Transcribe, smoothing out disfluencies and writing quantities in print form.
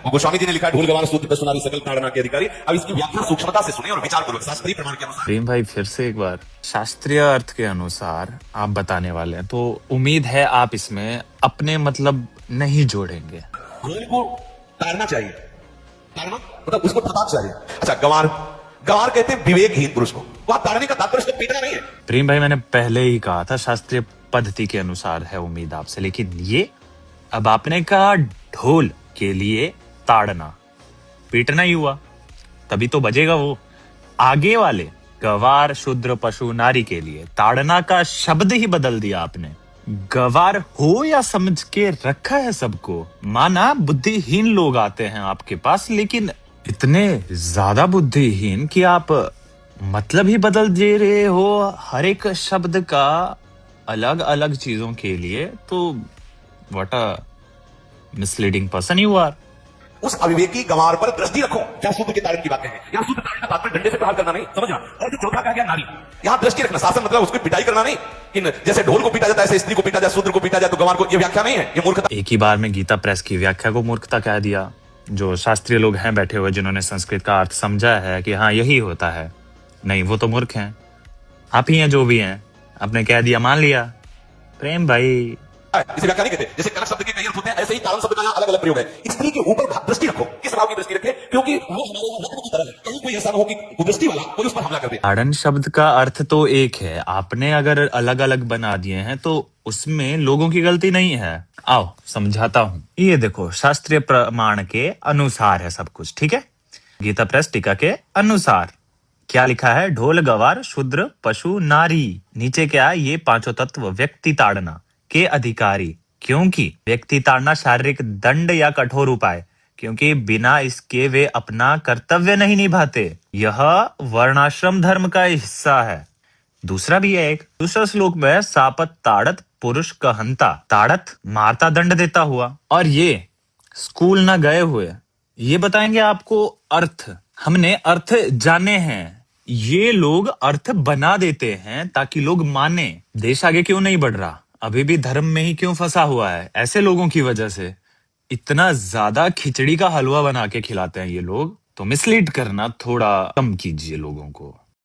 तो गोस्वामी जी ने लिखा ढोल गवार सूत्र सुनारी सकल ताड़ना के अधिकारी। अब इसकी व्याख्या सूक्ष्मता से सुने और विचार पूर्वक शास्त्रीय प्रमाण के अनुसार। प्रेम भाई फिर से एक बार शास्त्रीय अर्थ के अनुसार आप बताने वाले हैं, तो उम्मीद है आप इसमें अपने मतलब नहीं जोड़ेंगे। ढोल को ताड़ना चाहिए, ताड़ना मतलब उसको थकाना चाहिए। अच्छा, गंवार, गंवार कहते हैं विवेकहीन पुरुष को। वहां ताड़ने का तात्पर्य उसको पीटना नहीं है। प्रेम भाई मैंने पहले ही कहा था शास्त्रीय पद्धति के अनुसार है उम्मीद आपसे, लेकिन ये अब आपने कहा ढोल के लिए ताड़ना, पीटना ही हुआ, तभी तो बजेगा वो। आगे वाले गवार शूद्र पशु नारी के लिए ताड़ना का शब्द ही बदल दिया आपने। गवार हो या समझ के रखा है सबको, माना बुद्धिहीन लोग आते हैं आपके पास, लेकिन इतने ज्यादा बुद्धिहीन कि आप मतलब ही बदल दे रहे हो हर एक शब्द का अलग अलग चीजों के लिए। तो what a misleading person you are. उस अविवेकी गंवार पर दृष्टि रखो। क्या सूत्र के ताड़न की बात है, यहाँ सूत्र ताड़न का तात्पर्य डंडे से प्रहार करना नहीं, समझना। और जो चौथा कहा गया नारी, यहाँ दृष्टि रखना, शासन मतलब उसको पिटाई करना नहीं कि जैसे ढोल को पीटा जाता है ऐसे स्त्री को पीटा जाए, शूद्र को पीटा जाए, तो गंवार को, ये व्याख्या नहीं है, ये मूर्खता। एक ही बार में गीता प्रेस की व्याख्या को मूर्खता कह दिया। जो शास्त्रीय लोग हैं बैठे हुए जिन्होंने संस्कृत का अर्थ समझा है कि हाँ यही होता है, नहीं वो तो मूर्ख हैं। आप ही हैं जो भी हैं, आपने कह दिया मान लिया। प्रेम भाई इसे व्याख्या नहीं कहते। जैसे कनक शब्द के कई अर्थ होते हैं, ऐसे ही ताड़न शब्द का यहाँ अलग अलग प्रयोग है। स्त्री के ऊपर दृष्टि रखो। किस भाव की दृष्टि रखे? क्योंकि वो हमारे यहाँ रत्न की तरह है, कहीं कोई ऐसा ना हो कि दृष्टि वाला कोई उस पर हमला कर दे। ताड़न शब्द का अर्थ तो एक है, आपने अगर अलग अलग बना दिए हैं तो उसमें लोगों की गलती नहीं है। आओ समझाता हूँ। ये देखो शास्त्रीय प्रमाण के अनुसार है सब कुछ, ठीक है। गीता प्रेस टीका के अनुसार क्या लिखा है? ढोल गवार शूद्र पशु नारी, नीचे क्या? ये पांचों तत्व व्यक्ति ताड़ना के अधिकारी, क्योंकि व्यक्ति ताड़ना शारीरिक दंड या कठोर उपाय, क्योंकि बिना इसके वे अपना कर्तव्य नहीं निभाते। यह वर्णाश्रम धर्म का हिस्सा है। दूसरा भी है, एक दूसरा श्लोक में सापत ताड़त पुरुष कहंता, ताड़त मारता दंड देता हुआ। और ये स्कूल ना गए हुए ये बताएंगे आपको अर्थ। हमने अर्थ जाने हैं, ये लोग अर्थ बना देते हैं ताकि लोग माने। देश आगे क्यों नहीं बढ़ रहा, अभी भी धर्म में ही क्यों फंसा हुआ है? ऐसे लोगों की वजह से। इतना ज्यादा खिचड़ी का हलवा बना के खिलाते हैं ये लोग, तो मिसलीड करना थोड़ा कम कीजिए लोगों को।